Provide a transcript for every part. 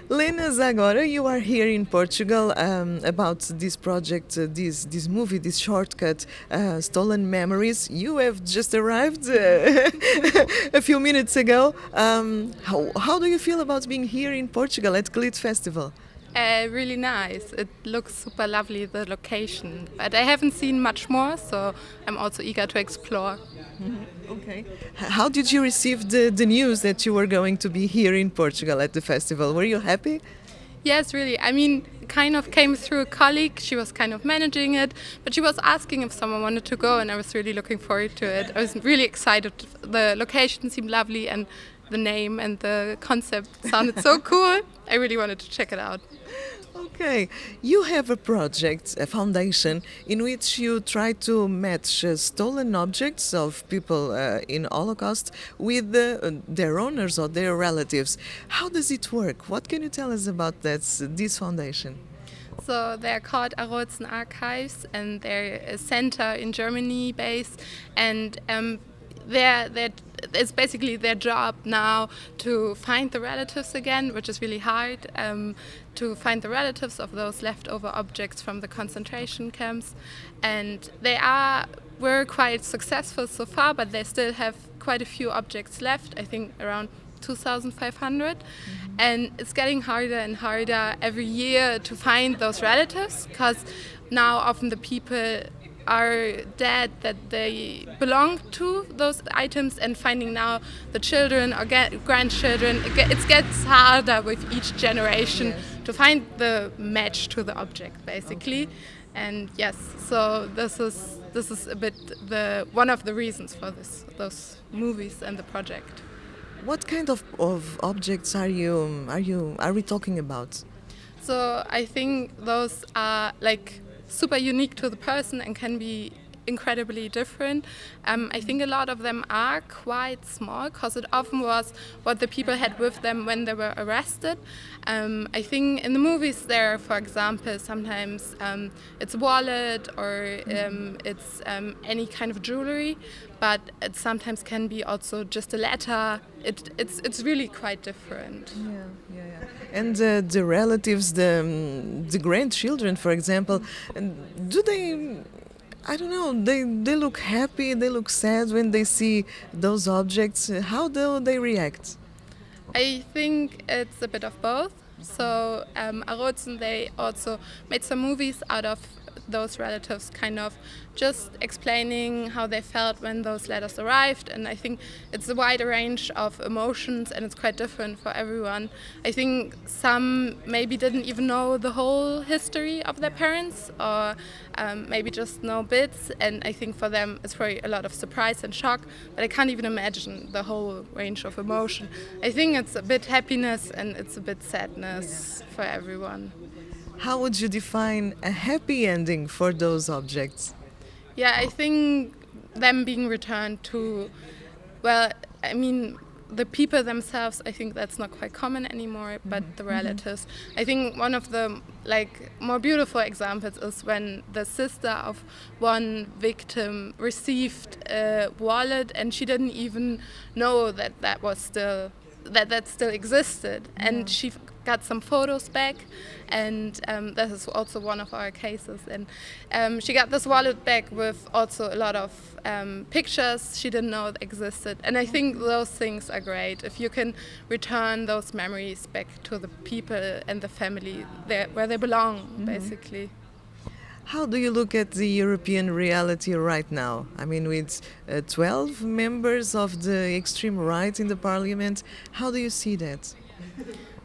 Lena Zagora, you are here in Portugal about this project, this movie, this shortcut, Stolen Memories. You have just arrived a few minutes ago. How do you feel about being here in Portugal at CLIT Festival? Really nice. It looks super lovely, the location. But I haven't seen much more, so I'm also eager to explore. Okay. How did you receive the news that you were going to be here in Portugal at the festival? Were you happy? Yes, really. I mean, kind of came through a colleague. She was kind of managing it, but she was asking if someone wanted to go, and I was really looking forward to it. I was really excited. The location seemed lovely, and the name and the concept sounded so cool. I really wanted to check it out. Okay, you have a project, a foundation, in which you try to match stolen objects of people in Holocaust with their owners or their relatives. How does it work? What can you tell us about this foundation? So they're called Arolsen Archives, and they're a center in Germany based, and it's basically their job now to find the relatives again, which is really hard, to find the relatives of those leftover objects from the concentration camps. And were quite successful so far, but they still have quite a few objects left, I think around 2,500. And it's getting harder and harder every year to find those relatives, because now often the people are dead that they belong to those items, and finding now the children or grandchildren, it gets harder with each generation to find the match to the object, basically. Okay. And yes, so this is a bit one of the reasons for those movies and the project. What kind of objects are we talking about? So I think those are like super unique to the person and can be incredibly different. I think a lot of them are quite small, because it often was what the people had with them when they were arrested. I think in the movies there, for example, sometimes it's a wallet or it's any kind of jewelry, but it sometimes can be also just a letter. It's really quite different. Yeah. And the relatives, the grandchildren, for example, do they? I don't know. They look happy. They look sad when they see those objects. How do they react? I think it's a bit of both. So Arozen, they also made some movies out of those relatives, kind of just explaining how they felt when those letters arrived. And I think it's a wide range of emotions, and it's quite different for everyone. I think some maybe didn't even know the whole history of their parents, or maybe just know bits. And I think for them it's probably a lot of surprise and shock, but I can't even imagine the whole range of emotion. I think it's a bit happiness and it's a bit sadness for everyone. How would you define a happy ending for those objects? Yeah, I think them being returned to, well, I mean, the people themselves, I think that's not quite common anymore, but the relatives. I think one of the more beautiful examples is when the sister of one victim received a wallet, and she didn't even know that still existed, and she got some photos back, and this is also one of our cases, and she got this wallet back with also a lot of pictures she didn't know existed. And I think those things are great if you can return those memories back to the people and the family where they belong, basically. How do you look at the European reality right now? I mean, with 12 members of the extreme right in the parliament, how do you see that?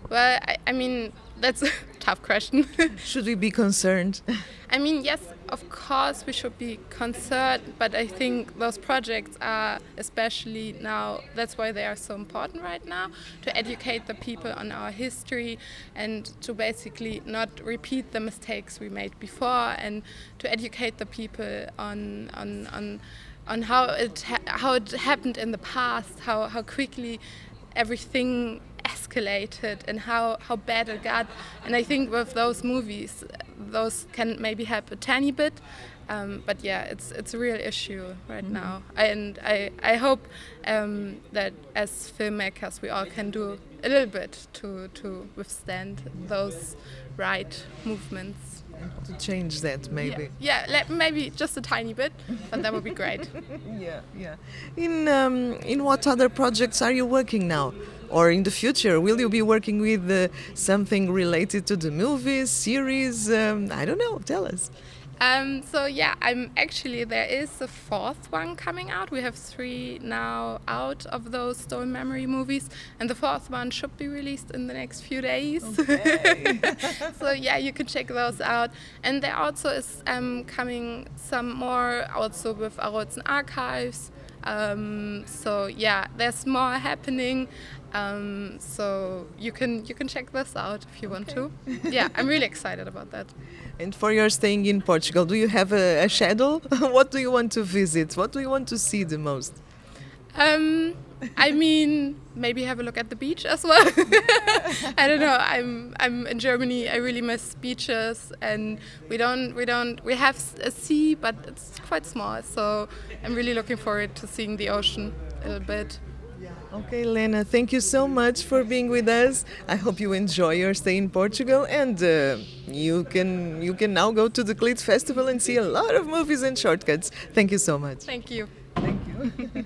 Well, I mean, that's a tough question. Should we be concerned? I mean, yes, of course we should be concerned, but I think those projects are, especially now, that's why they are so important right now, to educate the people on our history and to basically not repeat the mistakes we made before, and to educate the people on how it happened in the past, how quickly everything escalated and how bad it got. And I think with those movies, those can maybe help a tiny bit, but yeah, it's a real issue right now. And I hope that as filmmakers we all can do a little bit to withstand those right movements. To change that, maybe. Yeah, maybe just a tiny bit, but that would be great. Yeah. In what other projects are you working now? Or in the future, will you be working with something related to the movies, series? I don't know. Tell us. So yeah, there is a fourth one coming out. We have 3 now out of those Stolen Memory movies, and the fourth one should be released in the next few days. Okay. So yeah, you can check those out. And there also is coming some more also with Arozen Archives. So yeah, there's more happening. So you can check this out if you want to. Yeah, I'm really excited about that. And for your staying in Portugal, do you have a schedule? What do you want to visit? What do you want to see the most? I mean, maybe have a look at the beach as well. I don't know. I'm in Germany. I really miss beaches, and we have a sea, but it's quite small. So I'm really looking forward to seeing the ocean a little bit. Okay, Lena, thank you so much for being with us. I hope you enjoy your stay in Portugal, and you can now go to the CLIT Festival and see a lot of movies and shortcuts. Thank you so much. Thank you. Thank you.